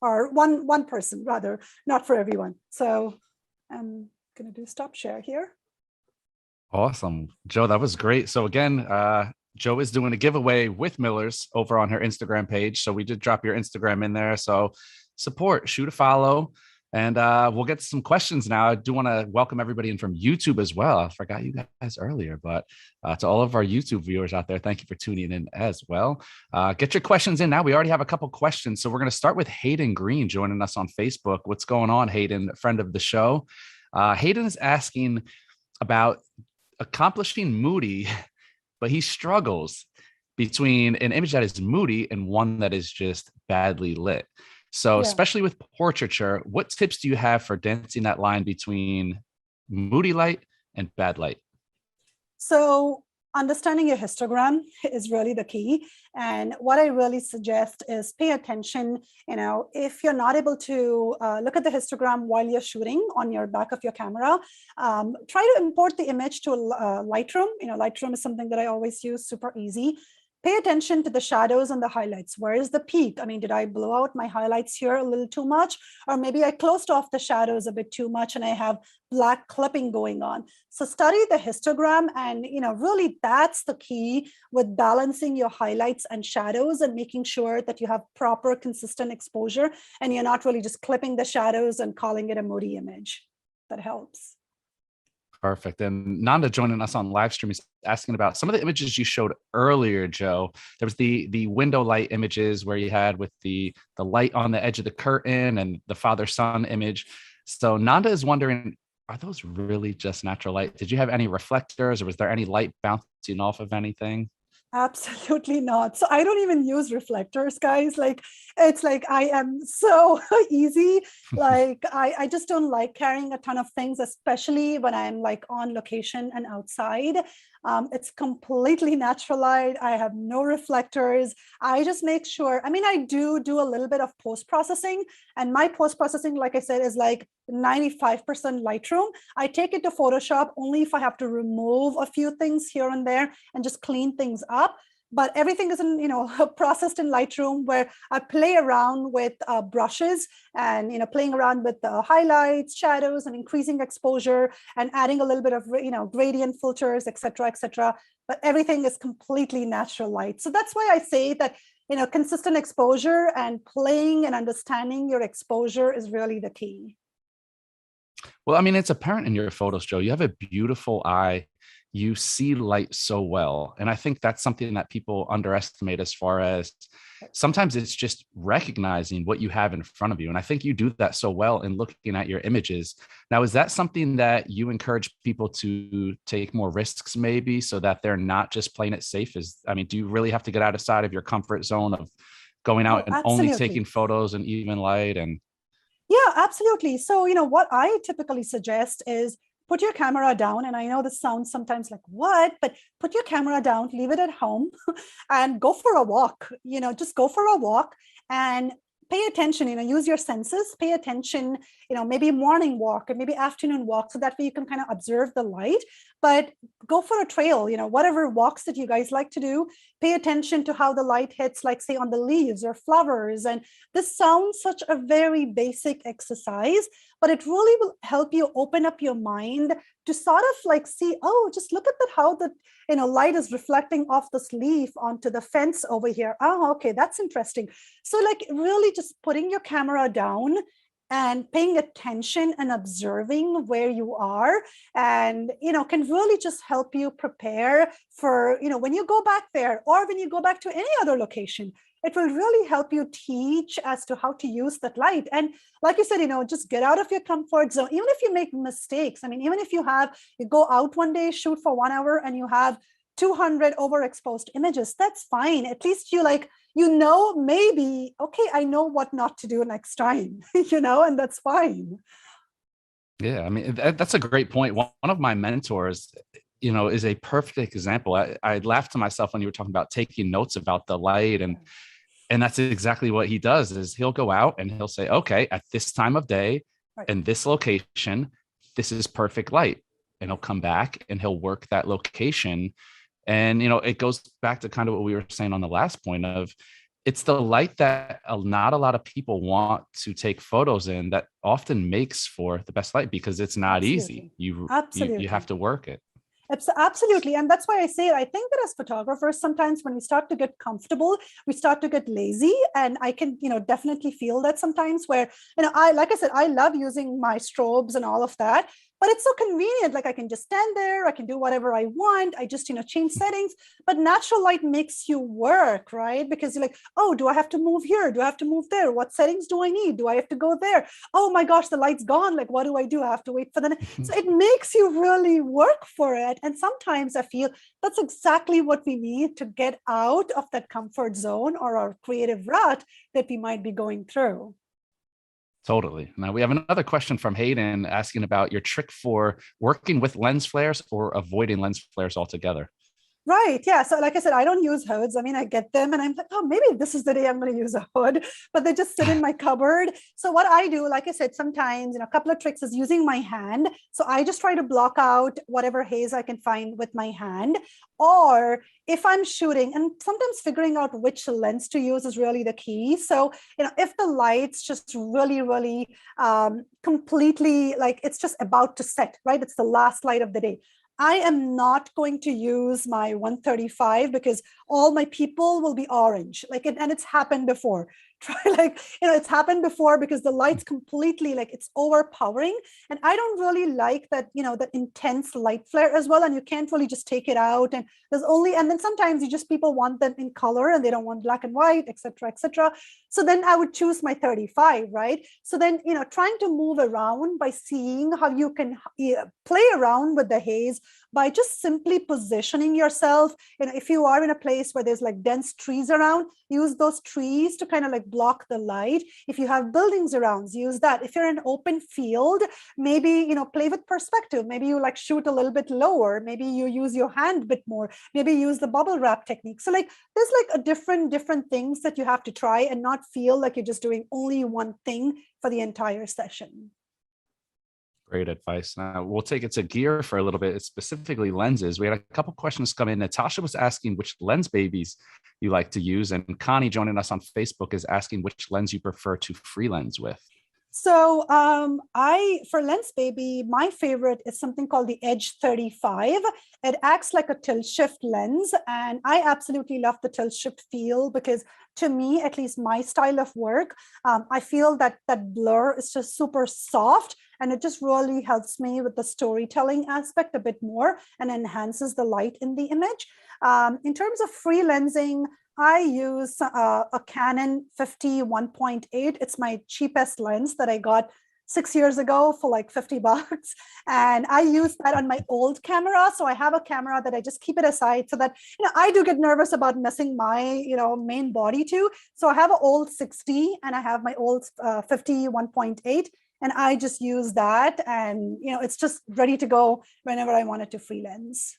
Or one person, rather, not for everyone. So I'm going to do stop share here. Awesome. Joe, that was great. So again, Joe is doing a giveaway with Miller's over on her Instagram page. So we did drop your Instagram in there. So support, shoot a follow. And we'll get to some questions now. I do want to welcome everybody in from YouTube as well. I forgot you guys earlier, but to all of our YouTube viewers out there, thank you for tuning in as well. Get your questions in now. We already have a couple questions. So we're going to start with Hayden Green joining us on Facebook. What's going on, Hayden, friend of the show? Hayden is asking about accomplishing moody, but he struggles between an image that is moody and one that is just badly lit. So especially with portraiture, what tips do you have for dancing that line between moody light and bad light? So understanding your histogram is really the key. And what I really suggest is pay attention. If you're not able to look at the histogram while you're shooting on your back of your camera, try to import the image to Lightroom. Lightroom is something that I always use, super easy. Pay attention to the shadows and the highlights. Where is the peak? I mean, did I blow out my highlights here a little too much? Or maybe I closed off the shadows a bit too much and I have black clipping going on. So study the histogram, and really that's the key with balancing your highlights and shadows and making sure that you have proper consistent exposure and you're not really just clipping the shadows and calling it a moody image. That helps. Perfect. And Nanda joining us on live stream is asking about some of the images you showed earlier, Joe. There was the window light images where you had with the light on the edge of the curtain and the father-son image. So Nanda is wondering, are those really just natural light? Did you have any reflectors, or was there any light bouncing off of anything? Absolutely not. So I don't even use reflectors, guys. It's like I am so easy. I just don't like carrying a ton of things, especially when I'm like on location and outside. It's completely natural light. I have no reflectors. I just make sure, I do a little bit of post-processing, and my post-processing, like I said, is like 95% Lightroom. I take it to Photoshop only if I have to remove a few things here and there and just clean things up. but everything is in, processed in Lightroom, where I play around with brushes and, playing around with the highlights, shadows, and increasing exposure and adding a little bit of, gradient filters, et cetera, but everything is completely natural light. So that's why I say that, consistent exposure and playing and understanding your exposure is really the key. Well, I mean, it's apparent in your photos, Joe. You have a beautiful eye. You see light so well. And I think that's something that people underestimate, as far as sometimes it's just recognizing what you have in front of you. And I think you do that so well in looking at your images. Now, is that something that you encourage people to take more risks, maybe, so that they're not just playing it safe? Do you really have to get outside of your comfort zone of going Oh, out and only taking absolutely. photos in even light? And Yeah, absolutely. So, what I typically suggest is put your camera down. And I know this sounds sometimes like, what? But put your camera down, leave it at home, and go for a walk. Just go for a walk and pay attention, use your senses, pay attention, maybe morning walk or maybe afternoon walk, so that way you can kind of observe the light. But go for a trail, whatever walks that you guys like to do, pay attention to how the light hits, like say on the leaves or flowers. And this sounds such a very basic exercise, but it really will help you open up your mind to sort of like see, oh, just look at that, how the light is reflecting off this leaf onto the fence over here. Oh, okay, that's interesting. So like really just putting your camera down and paying attention and observing where you are, and can really just help you prepare for when you go back there, or when you go back to any other location. It will really help you teach as to how to use that light. And like you said, just get out of your comfort zone. Even if you make mistakes, even if you go out one day, shoot for 1 hour, and you have 200 overexposed images, that's fine. At least maybe, okay, I know what not to do next time, and that's fine. yeah, that's a great point. One of my mentors, is a perfect example. I laughed to myself when you were talking about taking notes about the light, and that's exactly what he does. Is he'll go out and he'll say, okay, at this time of day Right. and this location, this is perfect light. And he'll come back and he'll work that location. And it goes back to kind of what we were saying on the last point of, it's the light that not a lot of people want to take photos in that often makes for the best light, because it's not easy. Absolutely. You have Absolutely. to work it. Absolutely. And that's why I say, I think that as photographers, sometimes when we start to get comfortable, we start to get lazy. And I can, definitely feel that sometimes, where, like I said, I love using my strobes and all of that, but it's so convenient. Like I can just stand there, I can do whatever I want. I just, change settings, but natural light makes you work, right? Because you're like, oh, do I have to move here? Do I have to move there? What settings do I need? Do I have to go there? Oh my gosh, the light's gone. Like, what do I do? I have to wait for the so it makes you really work for it. And sometimes I feel that's exactly what we need to get out of that comfort zone or our creative rut that we might be going through. Totally. Now we have another question from Hayden asking about your trick for working with lens flares or avoiding lens flares altogether. Right. Yeah. So, like I said, I don't use hoods. I get them and I'm like, oh, maybe this is the day I'm going to use a hood, but they just sit in my cupboard. So, what I do, like I said, sometimes, a couple of tricks is using my hand. So, I just try to block out whatever haze I can find with my hand. Or if I'm shooting, and sometimes figuring out which lens to use is really the key. So, if the light's just really, really completely like it's just about to set, right? It's the last light of the day. I am not going to use my 135 because all my people will be orange. And it's happened before. Try it's happened before because the light's completely it's overpowering. And I don't really like that, that intense light flare as well. And you can't really just take it out. And then sometimes people want them in color and they don't want black and white, et cetera, et cetera. So then I would choose my 35, right? So then, trying to move around by seeing how you can play around with the haze by just simply positioning yourself. If you are in a place where there's dense trees around, use those trees to kind of block the light. If you have buildings around, use that. If you're in an open field, maybe, play with perspective. Maybe you shoot a little bit lower. Maybe you use your hand a bit more. Maybe use the bubble wrap technique. So there's a different things that you have to try and not feel like you're just doing only one thing for the entire session. Great advice. Now we'll take it to gear for a little bit, specifically lenses. We had a couple questions come in. Natasha was asking which lens babies you like to use, and Connie joining us on Facebook is asking which lens you prefer to freelance with. So I for Lens Baby, my favorite is something called the Edge 35. It acts like a tilt shift lens, and I absolutely love the tilt shift feel because to me, at least my style of work, I feel that that blur is just super soft, and it just really helps me with the storytelling aspect a bit more and enhances the light in the image. In terms of free lensing, I use a Canon 50 1.8. It's my cheapest lens that I got 6 years ago for like $50. And I use that on my old camera. So I have a camera that I just keep it aside so that, I do get nervous about missing my, main body too. So I have an old 60 and I have my old 50 1.8. And I just use that. And, it's just ready to go whenever I want it to freelance.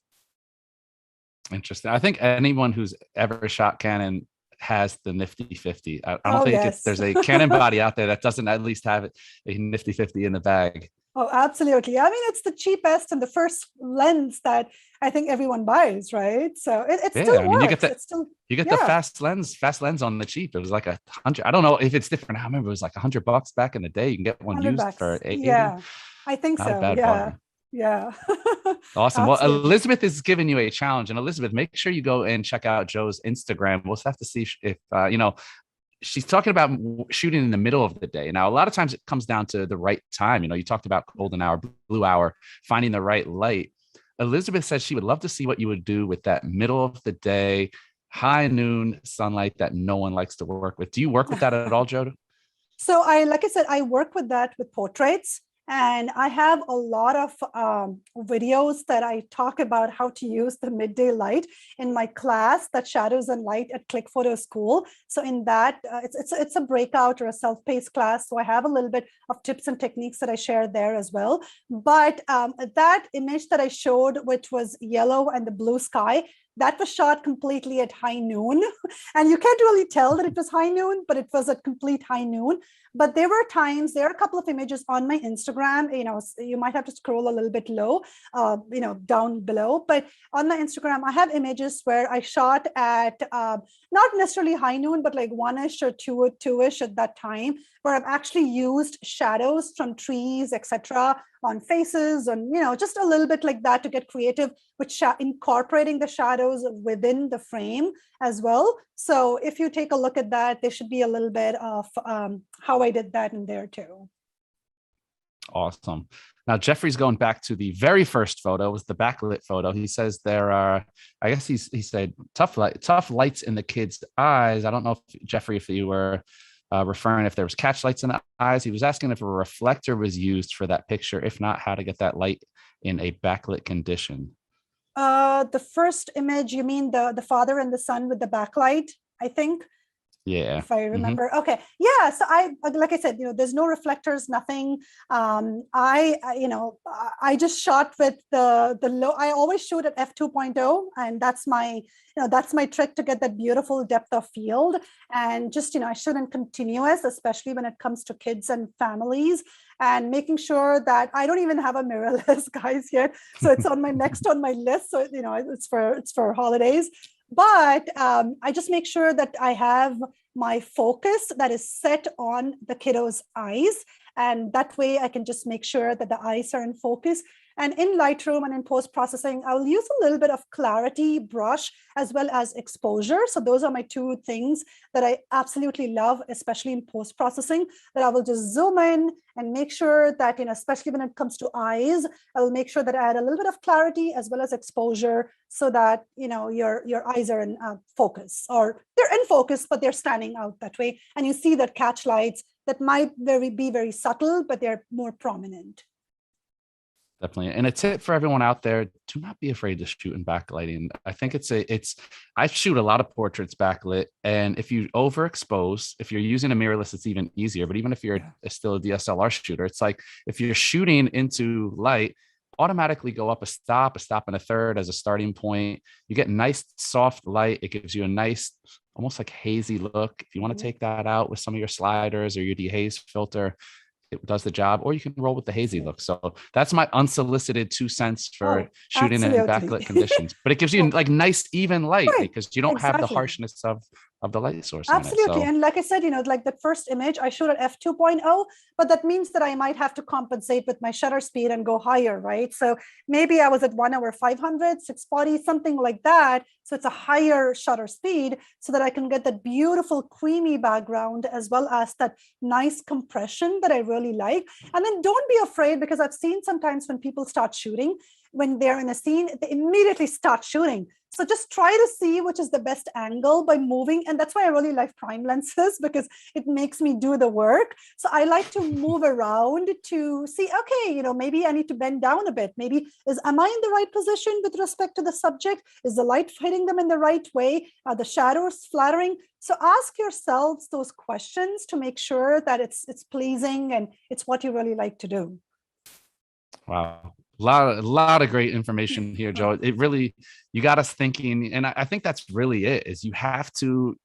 Interesting. I think anyone who's ever shot Canon has the nifty 50. I don't Oh, think yes. there's a Canon body out there that doesn't at least have a nifty 50 in the bag. Oh, absolutely. I mean, it's the cheapest and the first lens that I think everyone buys, right? So it Yeah, still I mean, works. It's still, you get the yeah, fast lens on the cheap. It was like 100. I don't know if it's different. I remember it was like $100 back in the day. You can get one 100 used bucks. for 80. Yeah, I think Not a so. bad Yeah, bargain. yeah. Awesome. Well, Absolutely. Elizabeth is giving you a challenge, and Elizabeth, make sure you go and check out Joe's Instagram. We'll have to see if she's talking about shooting in the middle of the day. Now, a lot of times it comes down to the right time. You talked about golden hour, blue hour, finding the right light. Elizabeth says she would love to see what you would do with that middle of the day, high noon sunlight that no one likes to work with. Do you work with that at all, Joe? So like I said, I work with that with portraits. And I have a lot of videos that I talk about how to use the midday light in my class, that Shadows and Light at Click Photo School. So in that, it's a breakout or a self-paced class. So I have a little bit of tips and techniques that I share there as well. But that image that I showed, which was yellow and the blue sky, that was shot completely at high noon. And you can't really tell that it was high noon, but it was at complete high noon. But there are a couple of images on my Instagram, you might have to scroll a little bit low, down below. But on my Instagram, I have images where I shot at not necessarily high noon, but like 1-ish or 2-ish at that time, where I've actually used shadows from trees, etc., on faces, and just a little bit like that to get creative with incorporating the shadows within the frame as well. So if you take a look at that, there should be a little bit of how I did that in there too. Awesome. Now, Jeffrey's going back to the very first photo, was the backlit photo. He says there are, I guess he said tough lights in the kids' eyes. I don't know if Jeffrey, if you were referring if there was catch lights in the eyes. He was asking if a reflector was used for that picture. If not, how to get that light in a backlit condition. The first image, you mean the father and the son with the backlight, I think? Yeah. If I remember. Okay. Yeah. So like I said, there's no reflectors, nothing. I just shot with the low. I always shoot at f2.0, and that's my trick to get that beautiful depth of field. And just, I shoot in continuous, especially when it comes to kids and families, and making sure that I don't even have a mirrorless, guys, yet. So it's on my next on my list. So, it's for holidays. But I just make sure that I have my focus that is set on the kiddo's eyes. And that way I can just make sure that the eyes are in focus. And in Lightroom and in post-processing, I'll use a little bit of clarity brush as well as exposure. So those are my two things that I absolutely love, especially in post-processing, that I will just zoom in and make sure that, especially when it comes to eyes, I will make sure that I add a little bit of clarity as well as exposure so that, your eyes are in focus, or they're in focus, but they're standing out that way. And you see that catch lights that might be very subtle, but they're more prominent. Definitely. And a tip for everyone out there, do not be afraid to shoot in backlighting. I think I shoot a lot of portraits backlit. And if you overexpose, if you're using a mirrorless, it's even easier. But even if you're still a DSLR shooter, it's like if you're shooting into light, automatically go up a stop and a third as a starting point. You get nice soft light. It gives you a nice, almost like hazy look. If you want to take that out with some of your sliders or your dehaze filter, it does the job, or you can roll with the hazy look. So that's my unsolicited 2 cents for Oh, shooting in backlit absolutely. conditions. But it gives you Well, like nice, even light right, because you don't have the exactly. harshness of the light source on it. Absolutely. So And like I said, like the first image, I shoot at f2.0, but that means that I might have to compensate with my shutter speed and go higher, right? So maybe I was at 1 hour 500, 640, something like that. So it's a higher shutter speed so that I can get that beautiful creamy background as well as that nice compression that I really like. And then don't be afraid, because I've seen sometimes when people start shooting, when they're in a scene, they immediately start shooting. So just try to see which is the best angle by moving. And that's why I really like prime lenses, because it makes me do the work. So I like to move around to see, okay, maybe I need to bend down a bit. Maybe am I in the right position with respect to the subject? Is the light hitting them in the right way? Are the shadows flattering? So ask yourselves those questions to make sure that it's pleasing and it's what you really like to do. wow. A lot of great information here, Joe. It really, you got us thinking, and I think that's really it. Is you have to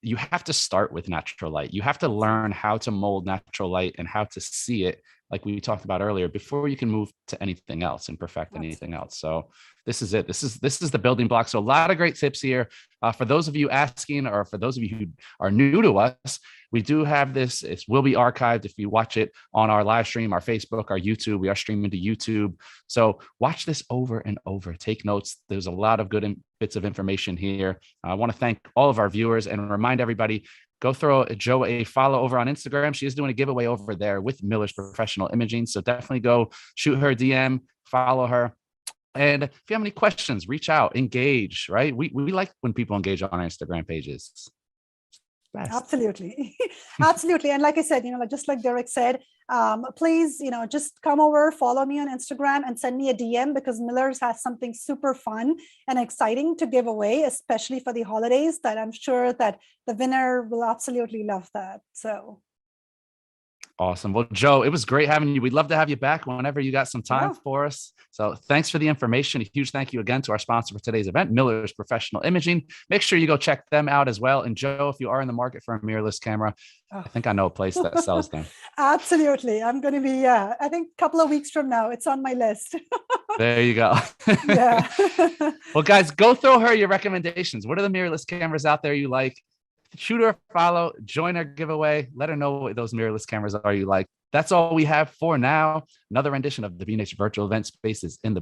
start with natural light. You have to learn how to mold natural light and how to see it, like we talked about earlier, before you can move to anything else and perfect anything Absolutely. else. So this is it. This is the building block. So a lot of great tips here for those of you asking, or for those of you who are new to us. We do have this. It will be archived if you watch it on our live stream, our Facebook, our YouTube. We are streaming to YouTube. So watch this over and over. Take notes. There's a lot of good bits of information here. I want to thank all of our viewers and remind everybody, go throw Joe a follow over on Instagram. She is doing a giveaway over there with Miller's Professional Imaging. So definitely go shoot her DM, follow her. And if you have any questions, reach out, engage, right? We like when people engage on our Instagram pages. Best. Absolutely. Absolutely. And like I said, just like Derek said, please, just come over, follow me on Instagram and send me a DM, because Miller's has something super fun and exciting to give away, especially for the holidays, that I'm sure that the winner will absolutely love that. So Awesome. Well, Joe, it was great having you. We'd love to have you back whenever you got some time yeah. for us. So thanks for the information. A huge thank you again to our sponsor for today's event, Miller's Professional Imaging. Make sure you go check them out as well. And Joe, if you are in the market for a mirrorless camera, Oh. I think I know a place that sells them. Absolutely. I'm going to be, I think a couple of weeks from now, it's on my list. There you go. Yeah. Well, guys, go throw her your recommendations. What are the mirrorless cameras out there you like? Shoot her a follow, join our giveaway, let her know what those mirrorless cameras are you like. That's all we have for now. Another rendition of the B Virtual Event Spaces in the